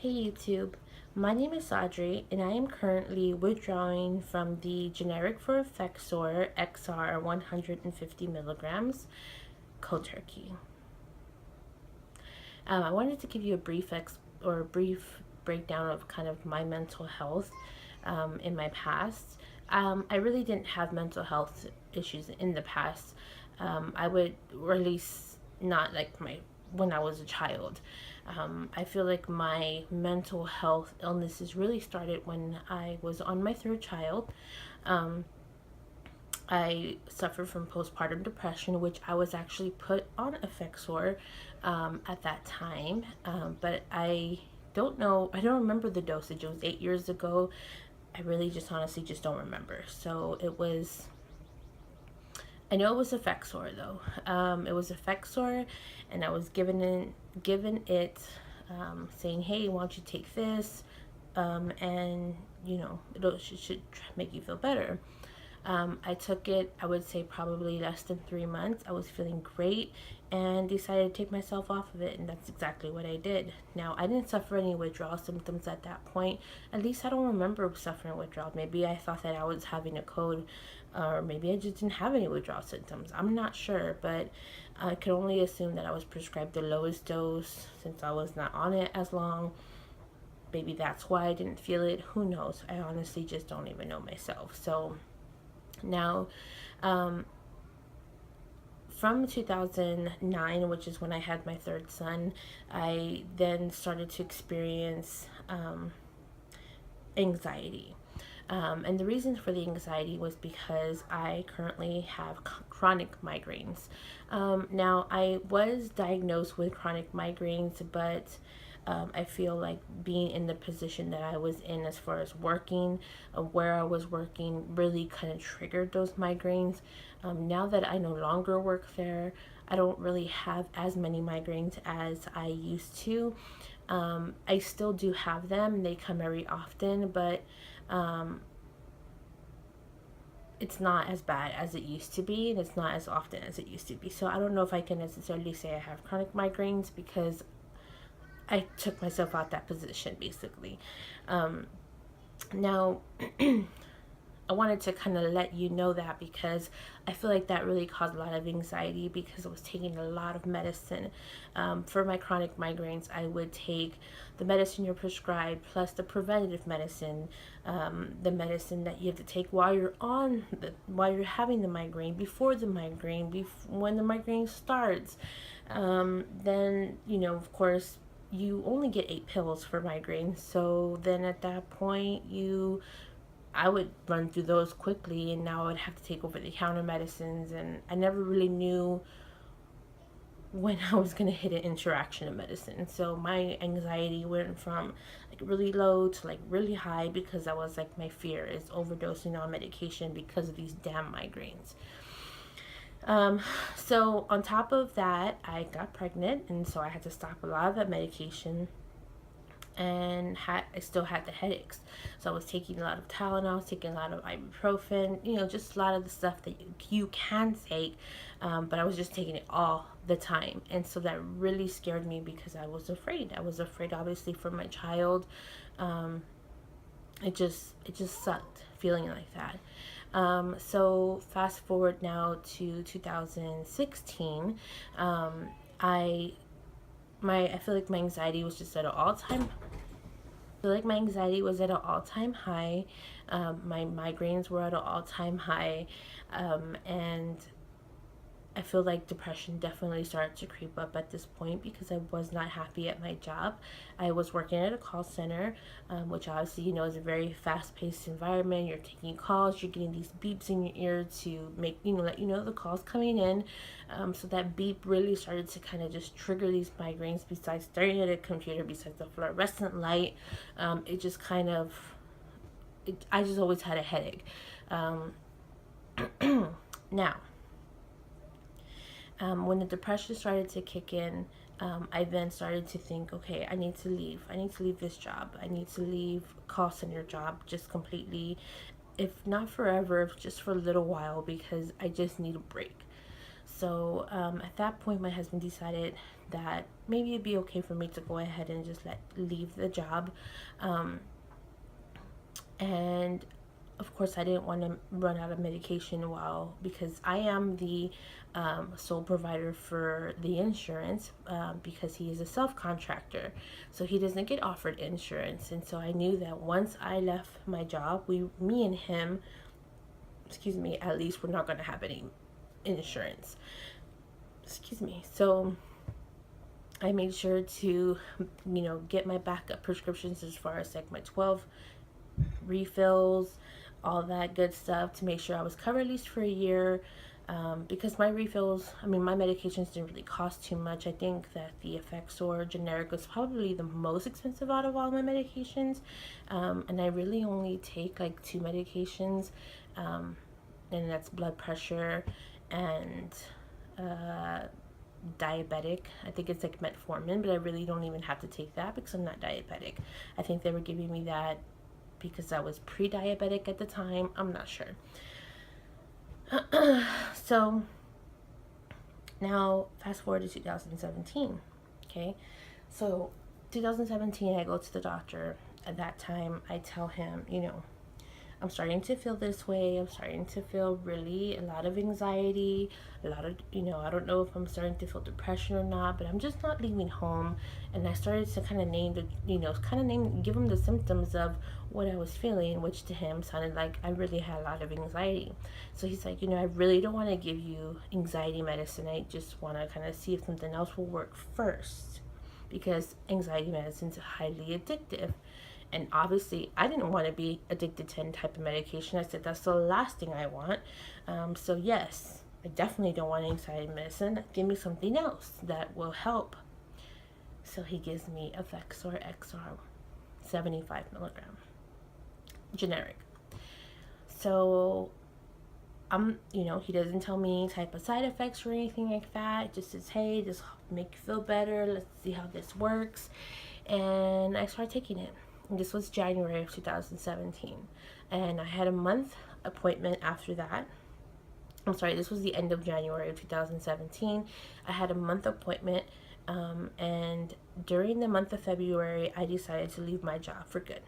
Hey YouTube, my name is Audrey and I am currently withdrawing from the generic for Effexor XR 150 milligrams cold turkey. I wanted to give you a brief breakdown of kind of my mental health in my past. I really didn't have mental health issues in the past. Or at least not like my when I was a child. I feel like my mental health illnesses really started when I was on my third child. Um, I suffered from postpartum depression, which I was actually put on Effexor at that time. But I don't know, I don't remember the dosage. It was 8 years ago. I really just honestly just don't remember. I know it was Effexor though. It was Effexor, and I was given it, saying, "Hey, why don't you take this?" And it should make you feel better. I took it, I would say probably less than 3 months. I was feeling great and decided to take myself off of it, and that's exactly what I did. Now, I didn't suffer any withdrawal symptoms at that point. At least I don't remember suffering withdrawal. Maybe I thought that I was having a code, or maybe I just didn't have any withdrawal symptoms. I'm not sure, but I could only assume that I was prescribed the lowest dose since I was not on it as long. Maybe that's why I didn't feel it. Who knows? I honestly just don't even know myself. So now, from 2009, which is when I had my third son, I then started to experience anxiety. And the reason for the anxiety was because I currently have chronic migraines. Now, I was diagnosed with chronic migraines, but I feel like being in the position that I was in as far as working, where I was working, really kind of triggered those migraines. Now that I no longer work there, I don't really have as many migraines as I used to. I still do have them. They come very often, but it's not as bad as it used to be, and it's not as often as it used to be. So I don't know if I can necessarily say I have chronic migraines because I took myself out that position basically. Now, I wanted to kind of let you know that because I feel like that really caused a lot of anxiety because I was taking a lot of medicine. For my chronic migraines, I would take the medicine you're prescribed plus the preventative medicine, the medicine that you have to take while while you're having the migraine, before the migraine, when the migraine starts. Then, of course, you only get 8 pills for migraines. So then at that point, I would run through those quickly, and now I would have to take over the counter medicines, and I never really knew when I was going to hit an interaction of medicine. So my anxiety went from like really low to like really high because I was like, my fear is overdosing on medication because of these damn migraines. So on top of that, I got pregnant, and so I had to stop a lot of that medication, and I still had the headaches. So I was taking a lot of Tylenol, I was taking a lot of ibuprofen, just a lot of the stuff that you can take, but I was just taking it all the time. And so that really scared me because I was afraid. I was afraid, obviously, for my child. It just sucked feeling like that. So fast forward now to 2016. I feel like my anxiety was just at an all-time I feel like my anxiety was at an all-time high. My migraines were at an all-time high. And I feel like depression definitely started to creep up at this point because I was not happy at my job. I was working at a call center, which obviously, is a very fast-paced environment. You're taking calls, you're getting these beeps in your ear to make, let you know the call's coming in. So that beep really started to kind of just trigger these migraines. Besides staring at a computer, besides the fluorescent light, it just kind of, I just always had a headache. Now, when the depression started to kick in, I then started to think, okay, I need to leave. I need to leave this job. I need to leave call center job just completely, if not forever, just for a little while, because I just need a break. So at that point, my husband decided that maybe it'd be okay for me to go ahead and just leave the job. Um, and of course, I didn't want to run out of medication because I am the sole provider for the insurance, because he is a self-contractor, so he doesn't get offered insurance. And so I knew that once I left my job, me and him, excuse me, at least we're not going to have any insurance. Excuse me. So I made sure to, get my backup prescriptions as far as like my 12 refills, all that good stuff, to make sure I was covered at least for a year. Because my refills, my medications didn't really cost too much. I think that the Effexor generic was probably the most expensive out of all my medications. And I really only take like 2 medications, and that's blood pressure and diabetic. I think it's like metformin, but I really don't even have to take that because I'm not diabetic. I think they were giving me that because I was pre-diabetic at the time. I'm not sure. So now fast forward to 2017. Okay, so 2017, I go to the doctor. At that time, I tell him, I'm starting to feel this way. I'm starting to feel really a lot of anxiety, a lot of, I don't know if I'm starting to feel depression or not, but I'm just not leaving home. And I started to kind of give him the symptoms of what I was feeling, which to him sounded like I really had a lot of anxiety. So he's like, I really don't want to give you anxiety medicine. I just want to kind of see if something else will work first, because anxiety medicine is highly addictive. And obviously, I didn't want to be addicted to any type of medication. I said, that's the last thing I want. So yes, I definitely don't want anxiety medicine. Give me something else that will help. So he gives me Effexor XR, 75 milligram, generic. So he doesn't tell me any type of side effects or anything like that. It just says, hey, this make you feel better. Let's see how this works. And I started taking it. And this was January of 2017. And I had a month appointment after that. I'm sorry, this was the end of January of 2017. I had a month appointment. And during the month of February, I decided to leave my job for good.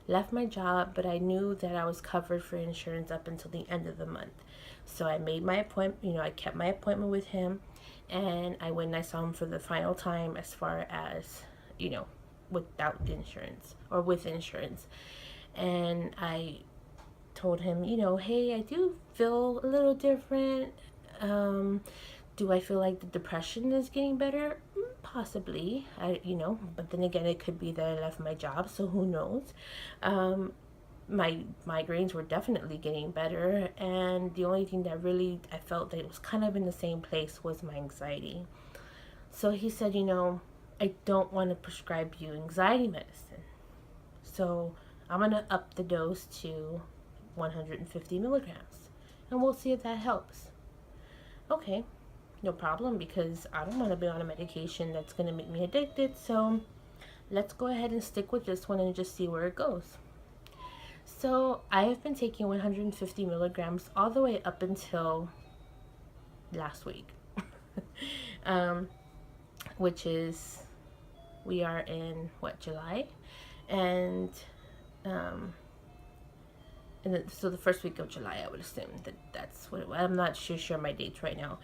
Left my job, but I knew that I was covered for insurance up until the end of the month. So I made my appointment, I kept my appointment with him. And I went and I saw him for the final time as far as, without insurance or with insurance. And I told him, hey, I do feel a little different. Do I feel like the depression is getting better? Possibly. But then again, it could be that I left my job, so who knows. My migraines were definitely getting better, and the only thing that really I felt that it was kind of in the same place was my anxiety. So he said, I don't want to prescribe you anxiety medicine. So I'm going to up the dose to 150 milligrams. And we'll see if that helps. Okay, no problem, because I don't want to be on a medication that's going to make me addicted. So let's go ahead and stick with this one and just see where it goes. So I have been taking 150 milligrams all the way up until last week. Which is, we are in July, and so the first week of July, I would assume that's what I'm not sure my dates right now.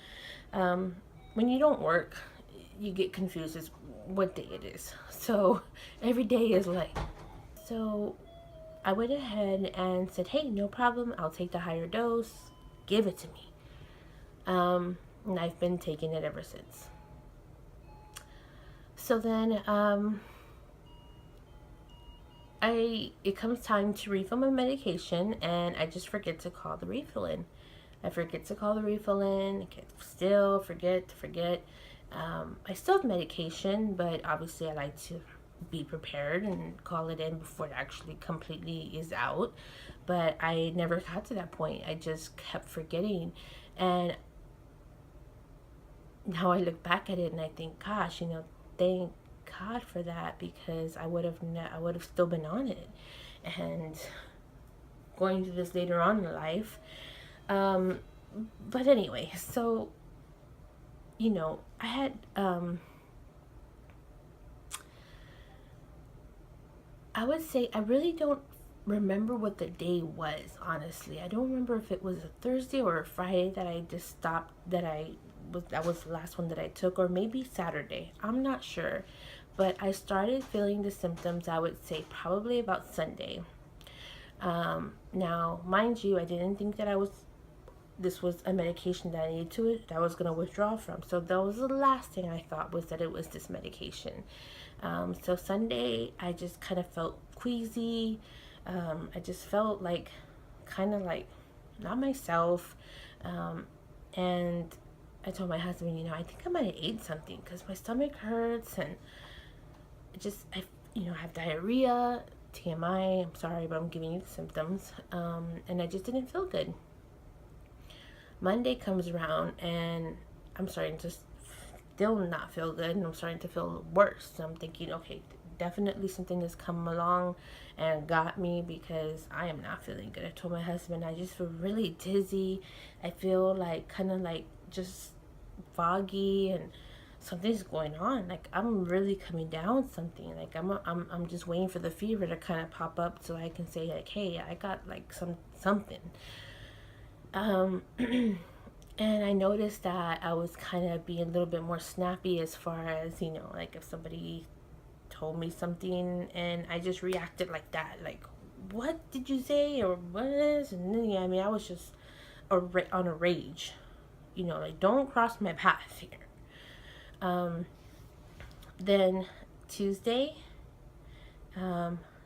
When you don't work, you get confused as what day it is. So every day is like, so I went ahead and said, hey, no problem, I'll take the higher dose, give it to me. And I've been taking it ever since. So then it comes time to refill my medication, and I just forget to call the refill in. I forget to call the refill in, forget. I still have medication, but obviously I like to be prepared and call it in before it actually completely is out. But I never got to that point. I just kept forgetting. And now I look back at it and I think, gosh, thank God for that, because I would have still been on it and going through this later on in life. But anyway, so I had, I would say I really don't remember what the day was, honestly. I don't remember if it was a Thursday or a Friday that I just stopped, that was the last one that I took, or maybe Saturday. I'm not sure. But I started feeling the symptoms, I would say, probably about Sunday. Now, mind you, I didn't think that this was a medication that I needed that I was going to withdraw from. So that was the last thing I thought, was that it was this medication. So Sunday, I just kind of felt queasy. I just felt like, kind of like, not myself. And I told my husband, I think I might have ate something because my stomach hurts, and I have diarrhea, TMI. I'm sorry, but I'm giving you the symptoms. And I just didn't feel good. Monday comes around, and I'm starting to still not feel good, and I'm starting to feel worse. So I'm thinking, okay, definitely something has come along and got me, because I am not feeling good. I told my husband, I just feel really dizzy. I feel like kind of like just foggy, and something's going on. Like, I'm really coming down with something. Like, I'm just waiting for the fever to kind of pop up so I can say, like, hey, I got like something. And I noticed that I was kind of being a little bit more snappy, as far as, like, if somebody told me something and I just reacted like that, like, what did you say, or what is, and then, I mean, I was just on a rage, like, don't cross my path here. Then Tuesday,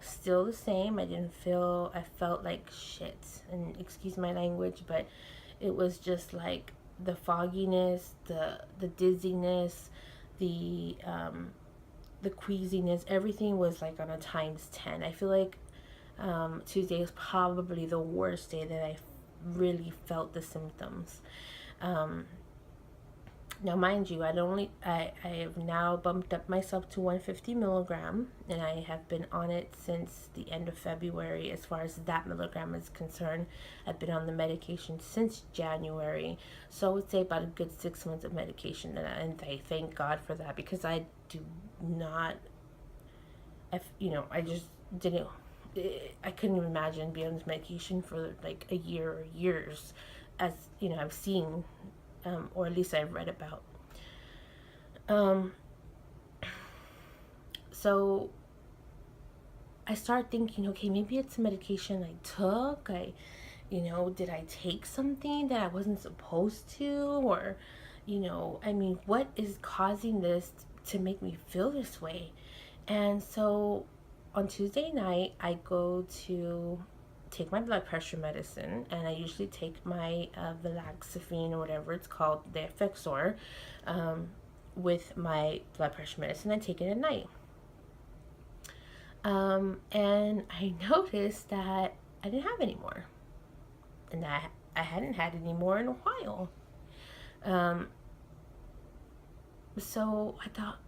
still the same. I felt like shit, and excuse my language, but it was just like the fogginess, the dizziness, the queasiness. Everything was like on a times 10. I feel like Tuesday is probably the worst day that I really felt the symptoms. Now, mind you, I have now bumped up myself to 150 milligram, and I have been on it since the end of February. As far as that milligram is concerned, I've been on the medication since January, so I would say about a good 6 months of medication, and I thank God for that, because I do not, I just didn't. I couldn't even imagine being on this medication for like a year or years, as I've seen, or at least I've read about. So I started thinking, okay, maybe it's a medication I took. Did I take something that I wasn't supposed to? Or, I mean, what is causing this to make me feel this way? And so on Tuesday night, I go to take my blood pressure medicine, and I usually take my Vilaxifene, or whatever it's called, the Effexor, with my blood pressure medicine. I take it at night. And I noticed that I didn't have any more, and that I hadn't had any more in a while. So I thought,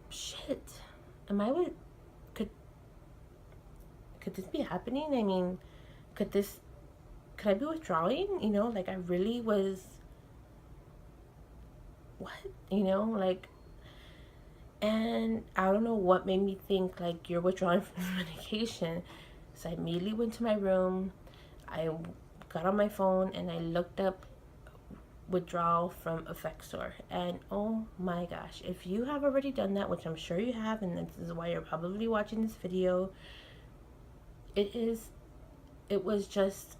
shit, could this be happening? I mean, could I be withdrawing? Like, I really was, what? Like, and I don't know what made me think, like, you're withdrawing from this medication. So I immediately went to my room. I got on my phone and I looked up withdrawal from Effexor. And oh my gosh, if you have already done that, which I'm sure you have, and this is why you're probably watching this video, it was just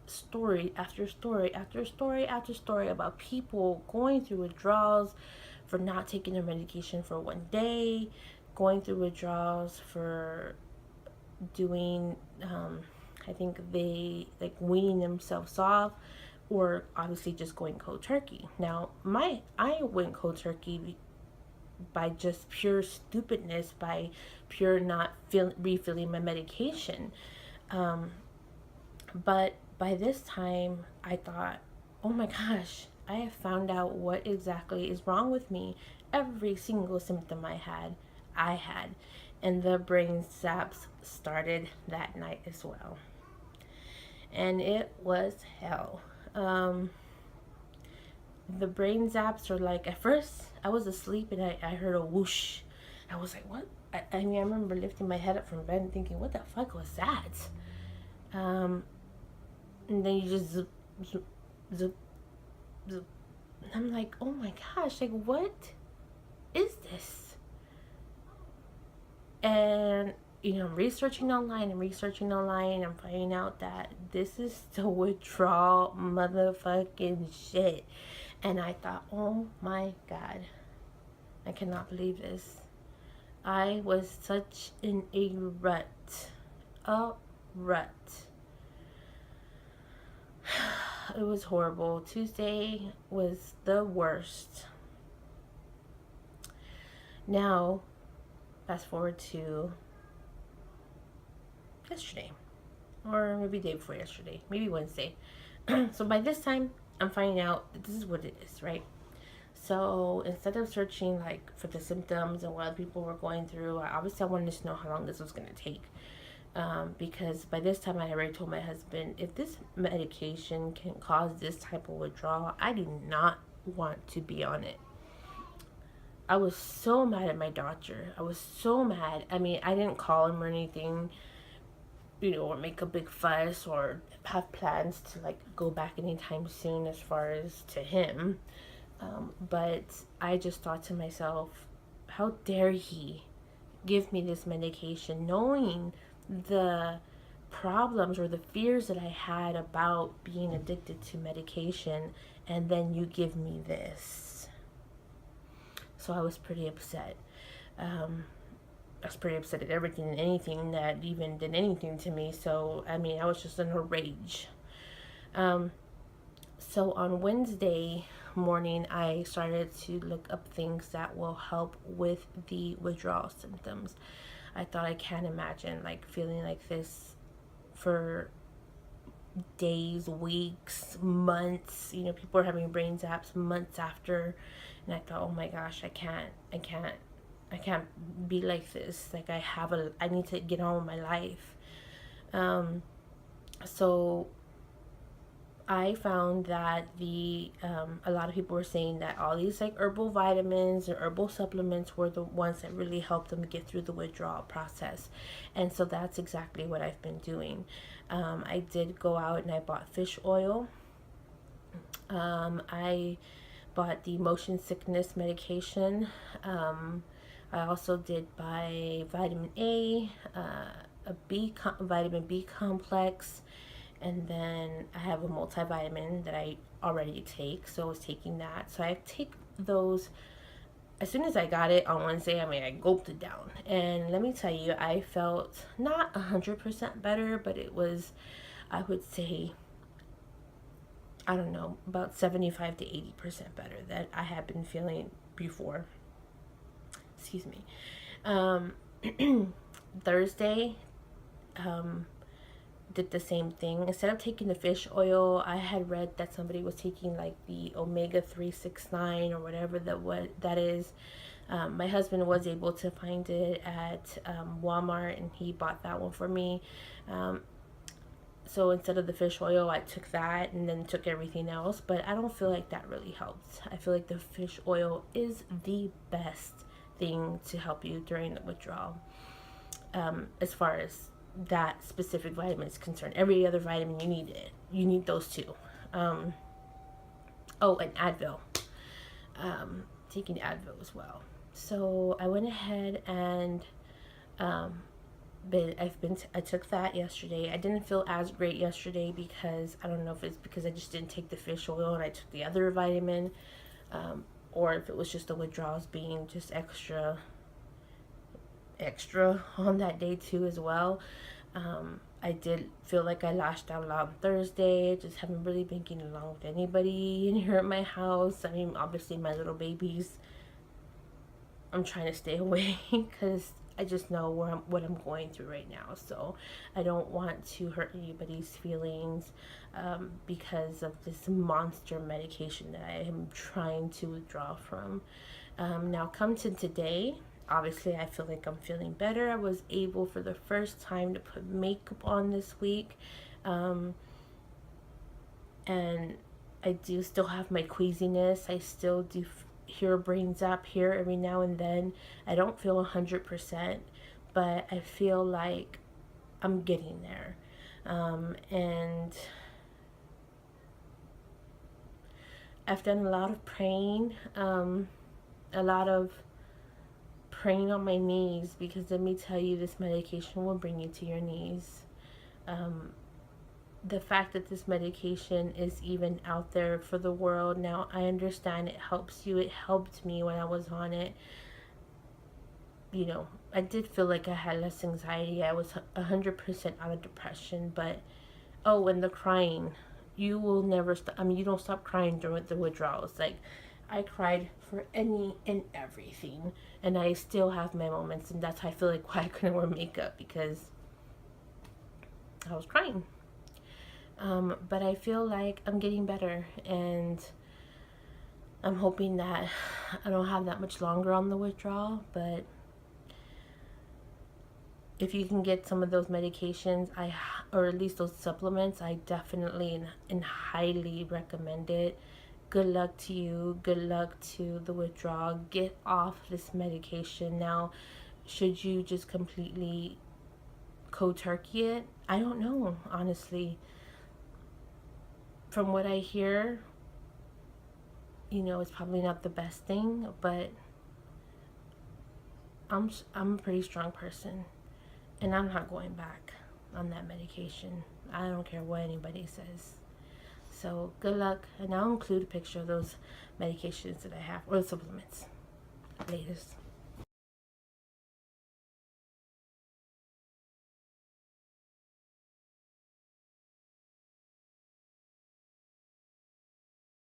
story after story after story after story about people going through withdrawals for not taking their medication for one day, going through withdrawals for doing, I think they like weaning themselves off, or obviously just going cold turkey. Now, I went cold turkey by just pure stupidness, by pure not refilling my medication. But by this time, I thought, oh my gosh, I have found out what exactly is wrong with me. Every single symptom I had. And the brain zaps started that night as well. And it was hell. the brain zaps are like, at first I was asleep and I heard a whoosh. I was like, what? I mean, I remember lifting my head up from bed and thinking, what the fuck was that? And then you just zip, zip, zip, zip. And I'm like, oh my gosh, like, what is this? And, you know, I'm researching online, I'm finding out that this is the withdrawal motherfucking shit. And I thought, oh my God, I cannot believe this. I was such in a rut. A rut. It was horrible. Tuesday was the worst. Now, fast forward to yesterday. Or maybe day before yesterday. Maybe Wednesday. So by this time, I'm finding out that this is what it is, right? So instead of searching like for the symptoms and what other people were going through, obviously I wanted to know how long this was going to take. Because by this time I already told my husband, if this medication can cause this type of withdrawal, I do not want to be on it. I was so mad at my doctor. I was so mad. I mean, I didn't call him or anything, you know, or make a big fuss or have plans to like go back anytime soon as far as to him. But I just thought to myself, how dare he give me this medication knowing the problems or the fears that I had about being addicted to medication, and then you give me this. So I was pretty upset. I was pretty upset at everything and anything that even did anything to me. So, I mean, I was just in a rage. So on Wednesday morning, I started to look up things that will help with the withdrawal symptoms. I thought, I can't imagine like feeling like this for days, weeks, months. You know, people are having brain zaps months after, and I thought, oh my gosh, I can't be like this. Like I need to get on with my life. So I found that a lot of people were saying that all these like herbal vitamins or herbal supplements were the ones that really helped them get through the withdrawal process. And so that's exactly what I've been doing. I did go out and I bought fish oil. I bought the motion sickness medication. I also did buy vitamin A, vitamin B complex, and then I have a multivitamin that I already take, so I was taking that. So I take those as soon as I got it on Wednesday. I mean, I gulped it down, and let me tell you, I felt not 100% better, but it was, I would say, I don't know, about 75 to 80% better than I had been feeling before. Excuse me. Thursday, did the same thing. Instead of taking the fish oil, I had read that somebody was taking like the omega 369 or whatever that is. My husband was able to find it at Walmart, and he bought that one for me. So instead of the fish oil, I took that and then took everything else, but I don't feel like that really helps. I feel like the fish oil is the best thing to help you during the withdrawal. As far as that specific vitamin is concerned, every other vitamin you need those two. Oh, and Advil. Taking Advil as well. So I went ahead and I took that yesterday. I didn't feel as great yesterday because I don't know if it's because I just didn't take the fish oil and I took the other vitamin, or if it was just the withdrawals being just extra on that day too as well. I did feel like I lashed out a lot on Thursday. Just haven't really been getting along with anybody in here at my house. I mean, obviously my little babies, I'm trying to stay away because I just know what I'm going through right now. So I don't want to hurt anybody's feelings because of this monster medication that I am trying to withdraw from. Now come to today, obviously I feel like I'm feeling better. I was able for the first time to put makeup on this week. And I do still have my queasiness. I still do hear a brain zap here every now and then. I don't feel 100%, but I feel like I'm getting there. And I've done a lot of praying, a lot of praying on my knees, because let me tell you, this medication will bring you to your knees. The fact that this medication is even out there for the world now, I understand it helps you. It helped me when I was on it. You know, I did feel like I had less anxiety. I was 100% out of depression. But oh, and the crying, you will never stop. I mean, you don't stop crying during the withdrawals. Like, I cried for any and everything, and I still have my moments, and that's how I feel like why I couldn't wear makeup, because I was crying. But I feel like I'm getting better, and I'm hoping that I don't have that much longer on the withdrawal. But if you can get some of those medications, or at least those supplements, I definitely and highly recommend it. Good luck to you. Good luck to the withdrawal. Get off this medication. Now, should you just completely cold turkey it? I don't know, honestly. From what I hear, you know, it's probably not the best thing, but I'm a pretty strong person, and I'm not going back on that medication. I don't care what anybody says. So good luck, and I'll include a picture of those medications that I have, or the supplements. Latest.